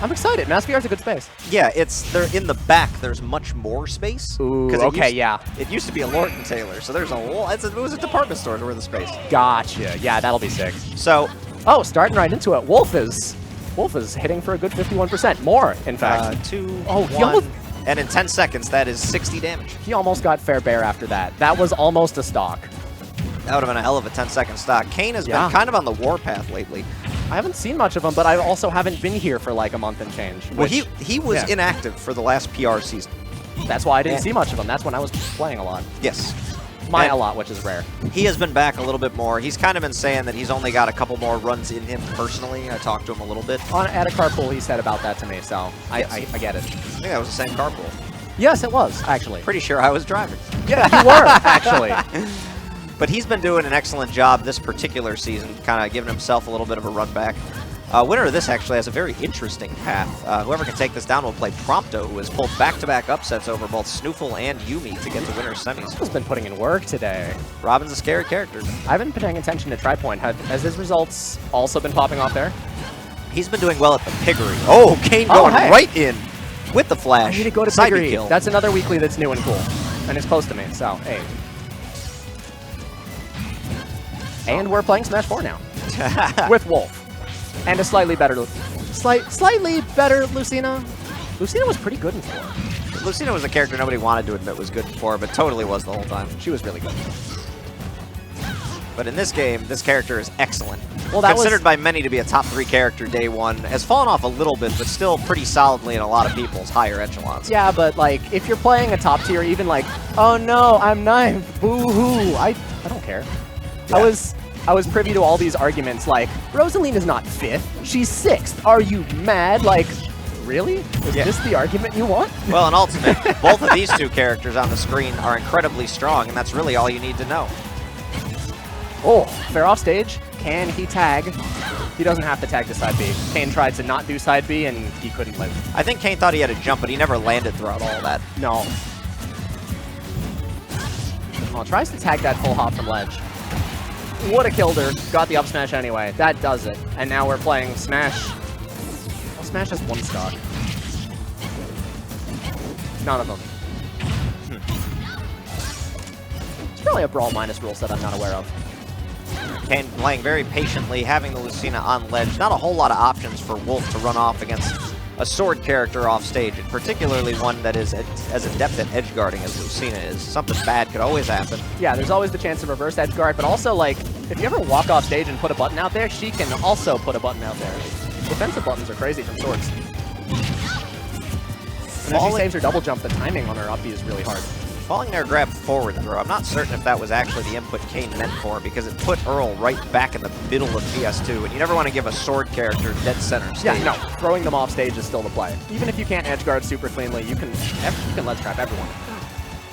I'm excited. Mass VR is a good space. Yeah, they're in the back. There's much more space. Ooh, okay, yeah. It used to be a Lord & Taylor, so there's it was a department store where the space. Gotcha. Yeah, that'll be sick. So, oh, starting right into it. Wolf is hitting for a good 51%. More, in fact. 2, oh, 1, and in 10 seconds, that is 60 damage. He almost got fair bear after that. That was almost a stock. That would have been a hell of a 10-second stock. Kain has been kind of on the warpath lately. I haven't seen much of him, but I also haven't been here for like a month and change. Well, he was inactive for the last PR season. That's why I didn't see much of him. That's when I was playing a lot. Yes. A lot, which is rare. He has been back a little bit more. He's kind of been saying that he's only got a couple more runs in him personally. I talked to him a little bit. At a carpool, he said about that to me, so yes. I get it. I think that was the same carpool. Yes, it was, actually. Pretty sure I was driving. Yeah, you were, actually. But he's been doing an excellent job this particular season, kind of giving himself a little bit of a run back. Winner of this actually has a very interesting path. Whoever can take this down will play Prompto, who has pulled back-to-back upsets over both Snoofle and Yumi to get to winner's semis. He's been putting in work today. Robin's a scary character. I haven't been paying attention to Tripoint. Has his results also been popping off there? He's been doing well at the Piggery. Oh, Kain going right in with the flash. I need to go to Piggery. Kill. That's another weekly that's new and cool. And it's close to me, so hey. And we're playing Smash 4 now. With Wolf. And a slightly better Lucina. Lucina was pretty good in 4. Lucina was a character nobody wanted to admit was good in 4, but totally was the whole time. She was really good. But in this game, this character is excellent. Well, considered by many to be a top 3 character day 1. Has fallen off a little bit, but still pretty solidly in a lot of people's higher echelons. Yeah, but like, if you're playing a top tier, even like, oh no, I'm 9th, boo-hoo, I don't care. Yeah. I was privy to all these arguments like, Rosaline is not 5th, she's 6th. Are you mad? Like, really? Is this the argument you want? Well, in Ultimate, both of these two characters on the screen are incredibly strong, and that's really all you need to know. Oh, fair off stage. Can he tag? He doesn't have to tag to side B. Kain tried to not do side B, and he couldn't live. I think Kain thought he had a jump, but he never landed throughout all that. No. Well, tries to tag that full hop from ledge. Would have killed her. Got the up smash anyway. That does it. And now we're playing Smash. Well, Smash has 1 stock. None of them. It's probably a Brawl minus rule set I'm not aware of. Kain playing very patiently, having the Lucina on ledge. Not a whole lot of options for Wolf to run off against a sword character off stage, and particularly one that is as adept at edge guarding as Lucina is. Something bad could always happen. Yeah, there's always the chance of reverse edge guard, but also, like, if you ever walk off stage and put a button out there, she can also put a button out there. Defensive buttons are crazy from swords. And as she saves her double jump, the timing on her up B is really hard. Falling there grab forward throw. I'm not certain if that was actually the input Kain meant for, because it put Earl right back in the middle of PS2, and you never want to give a sword character dead center stage. Yeah, no, throwing them off stage is still the play. Even if you can't edge guard super cleanly, you can ledge trap everyone.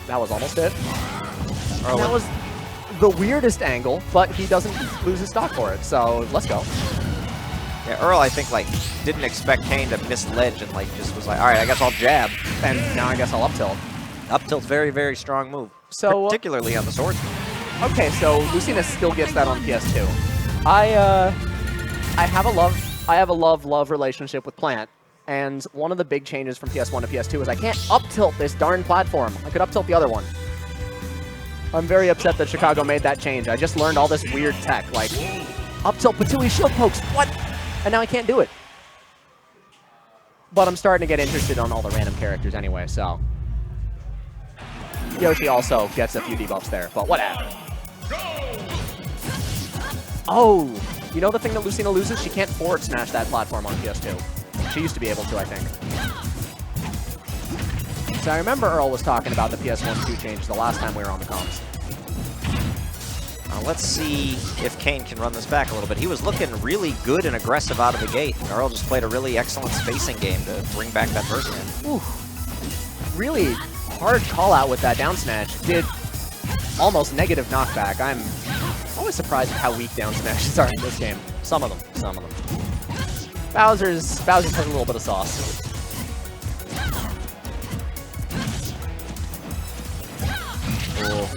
That was almost it. That was the weirdest angle, but he doesn't lose his stock for it, so let's go. Yeah, Earl, I think, like, didn't expect Kain to miss ledge and, like, just was like, all right, I guess I'll jab. And now I guess I'll up tilt. Up tilt's very, very strong move, so particularly on the sword. Okay, so Lucina still gets that on PS2. I have a love relationship with Plant, and one of the big changes from PS1 to PS2 is I can't up tilt this darn platform. I could up tilt the other one. I'm very upset that Chicago made that change. I just learned all this weird tech, like up tilt Patui shield pokes. What? And now I can't do it. But I'm starting to get interested on all the random characters anyway, so. Yoshi also gets a few debuffs there, but whatever. Oh, you know the thing that Lucina loses? She can't forward smash that platform on PS2. She used to be able to, I think. So I remember Earl was talking about the PS1-2 change the last time we were on the comms. Let's see if Kain can run this back a little bit. He was looking really good and aggressive out of the gate. Earl just played a really excellent spacing game to bring back that burst in. Ooh. Really hard call out with that down smash. Did almost negative knockback. I'm always surprised at how weak down smashes are in this game. Some of them. Bowser's has a little bit of sauce. Cool.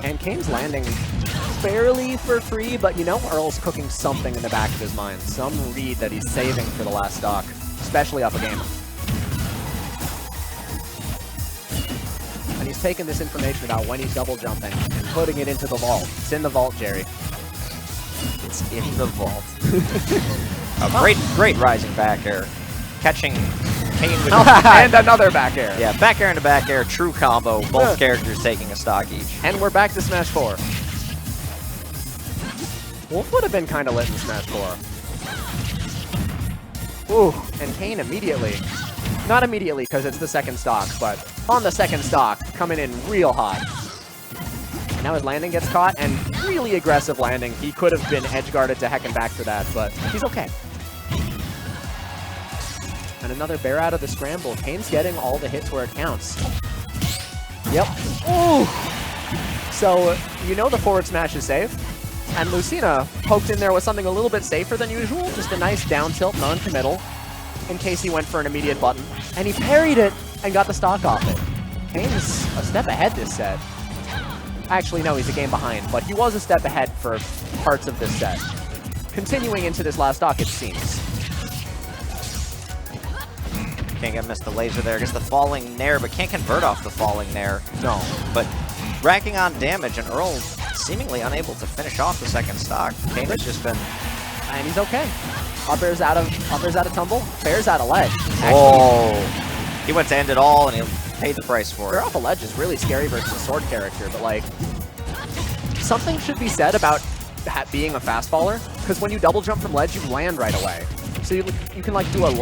And Kain's landing barely for free, but you know Earl's cooking something in the back of his mind. Some read that he's saving for the last stock. especially up a game. And he's taking this information about when he's double jumping and putting it into the vault. It's in the vault, Jerry. It's in the vault. Great rising back air. Catching Kain with and another back air. Yeah, back air into back air, true combo. Both characters taking a stock each. And we're back to Smash 4. Wolf would have been kind of lit in Smash 4. Ooh, and Kain immediately. Not immediately because it's the second stock, but on the second stock, coming in real hot. And now his landing gets caught, and really aggressive landing. He could have been edge guarded to heck and back for that, but he's okay. And another bear out of the scramble. Kain's getting all the hits where it counts. Yep. Ooh! So, you know the forward smash is safe. And Lucina poked in there with something a little bit safer than usual. Just a nice down tilt, non-committal, in case he went for an immediate button. And he parried it and got the stock off it. Kain's a step ahead this set. Actually, no, he's a game behind, but he was a step ahead for parts of this set. Continuing into this last stock, it seems. Can't get missed the laser there. Gets the falling nair, but can't convert off the falling nair. No. But racking on damage, and Earl seemingly unable to finish off the second stock. Kain has just been... And he's okay. Up air's out of tumble. Fair's out of ledge. Oh! He went to end it all, and he paid the price for it. Fair off a ledge is really scary versus a sword character, but like... Something should be said about being a fast faller, because when you double jump from ledge, you land right away. So you can like do a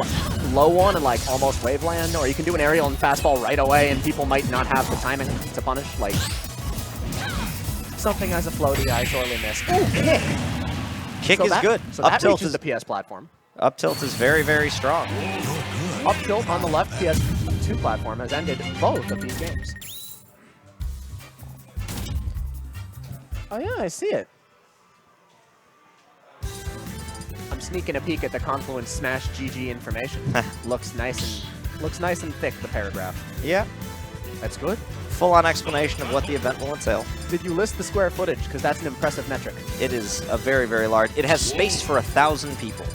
low one and like almost wave land, or you can do an aerial and fast fall right away, and people might not have the timing to punish. Like something as a floaty, I sorely missed. Ooh, kick! Kick is good. So up that tilt reaches is the PS platform. Up tilt is very, very strong. Up tilt on the left PS2 platform has ended both of these games. Oh yeah, I see it. I'm sneaking a peek at the Confluence Smash GG information. looks nice and thick, the paragraph. Yeah. That's good. Full-on explanation of what the event will entail. Did you list the square footage? Because that's an impressive metric. It is a very, very large... It has space for 1,000 people.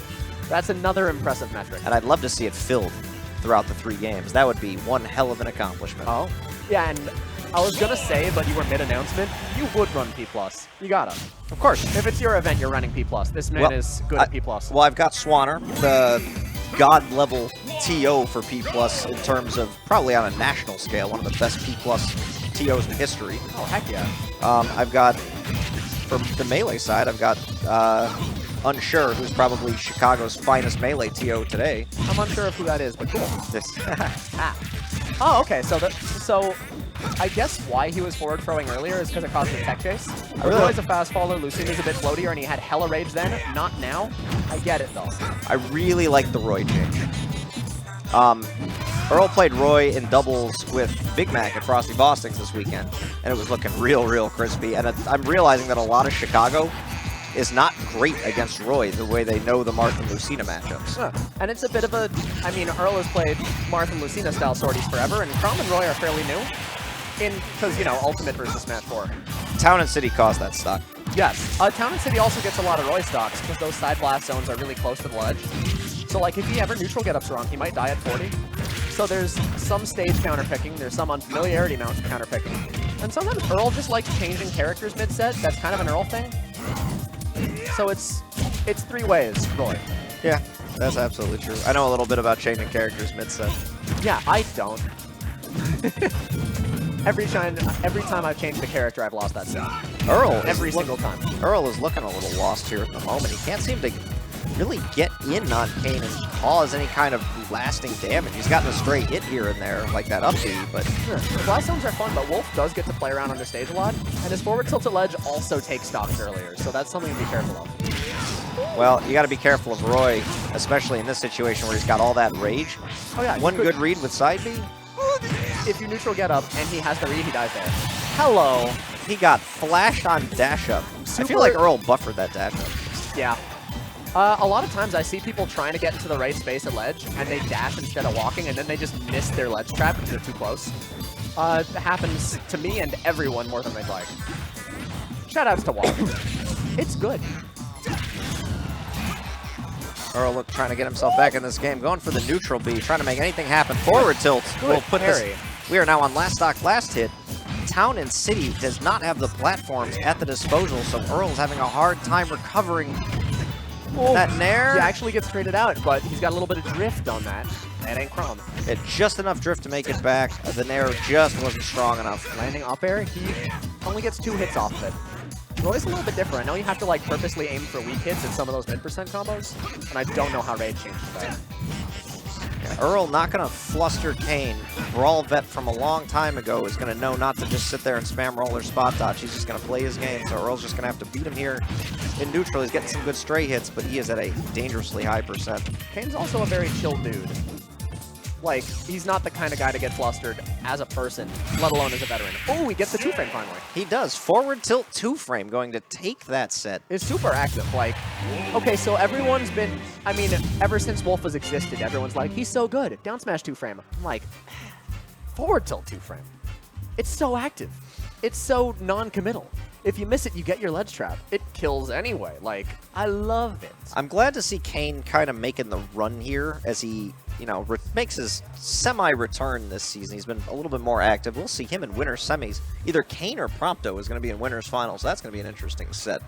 That's another impressive metric. And I'd love to see it filled throughout the 3 games. That would be one hell of an accomplishment. Oh. Yeah, and I was going to say, but you were mid-announcement, you would run P+. You gotta. Of course. If it's your event, you're running P+. This man is good at P+. Well, I've got Swanner, the god-level TO for P+, in terms of probably on a national scale, one of the best P+ TOs in history. Oh, heck yeah. I've got, for the Melee side, I've got Unsure, who's probably Chicago's finest Melee TO today. I'm unsure of who that is, but cool. This. Oh, okay. So I guess why he was forward throwing earlier is because it caused a tech chase. Roy's a fast faller, Lucina's a bit floatier, and he had hella rage then. Not now. I get it though. I really like the Roy change. Earl played Roy in doubles with Big Mac at Frosty Boston's this weekend, and it was looking real, real crispy. And I'm realizing that a lot of Chicago is not great against Roy the way they know the Marth and Lucina matchups. And it's a bit of a, I mean, Earl has played Marth and Lucina style sorties forever, and Crom and Roy are fairly new. Because, you know, Ultimate versus Smash 4. Town and City caused that stock. Yes. Town and City also gets a lot of Roy stocks, because those side blast zones are really close to the ledge. So, like, if he ever neutral get-ups wrong, he might die at 40. So there's some stage counterpicking, there's some unfamiliarity mount counterpicking. And sometimes Earl just likes changing characters mid-set. That's kind of an Earl thing. So it's 3 ways, Roy. Yeah, that's absolutely true. I know a little bit about changing characters mid-set. Yeah, I don't. Every time I've changed a character, I've lost that set. Every single time. Earl is looking a little lost here at the moment. He can't seem to really get in on Kain and cause any kind of lasting damage. He's gotten a stray hit here and there, like that up B, but... Sure. The blast zones are fun, but Wolf does get to play around on the stage a lot, and his forward tilted ledge also takes stocks earlier, so that's something to be careful of. Well, you got to be careful of Roy, especially in this situation where he's got all that rage. Oh yeah. One good read with side B. If you neutral get up and he has the read, he dies there. Hello. He got flashed on dash up. I feel like Earl buffered that dash up. Yeah. A lot of times I see people trying to get into the right space at ledge, and they dash instead of walking, and then they just miss their ledge trap because they're too close. It happens to me and everyone more than they'd like. Shoutouts to Wall. It's good. Earl trying to get himself back in this game, going for the neutral B, trying to make anything happen. Forward tilt will put this. We are now on last stock, last hit. Town and City does not have the platforms at the disposal, so Earl's having a hard time recovering that nair. He actually gets traded out, but he's got a little bit of drift on that. That ain't Crom. It just enough drift to make it back. The nair just wasn't strong enough. Landing up air, he only gets 2 hits off of it. Roy's a little bit different. I know you have to like purposely aim for weak hits in some of those mid-percent combos, and I don't know how Raid changes that. Yeah, Earl not going to fluster Kain. Brawl vet from a long time ago is going to know not to just sit there and spam roll or spot dodge. He's just going to play his game, so Earl's just going to have to beat him here in neutral. He's getting some good stray hits, but he is at a dangerously high percent. Kain's also a very chill dude. Like, he's not the kind of guy to get flustered as a person, let alone as a veteran. Oh, he gets the 2-frame finally. He does. Forward tilt 2-frame going to take that set. It's super active. Like, okay, so everyone's been, I mean, ever since Wolf has existed, everyone's like, he's so good. Down smash 2-frame. I'm like, forward tilt 2-frame. It's so active. It's so non-committal. If you miss it, you get your ledge trap. It kills anyway. Like, I love it. I'm glad to see Kain kind of making the run here as he, you know, makes his semi-return this season. He's been a little bit more active. We'll see him in winter semis. Either Kain or Prompto is going to be in winners finals. That's going to be an interesting set.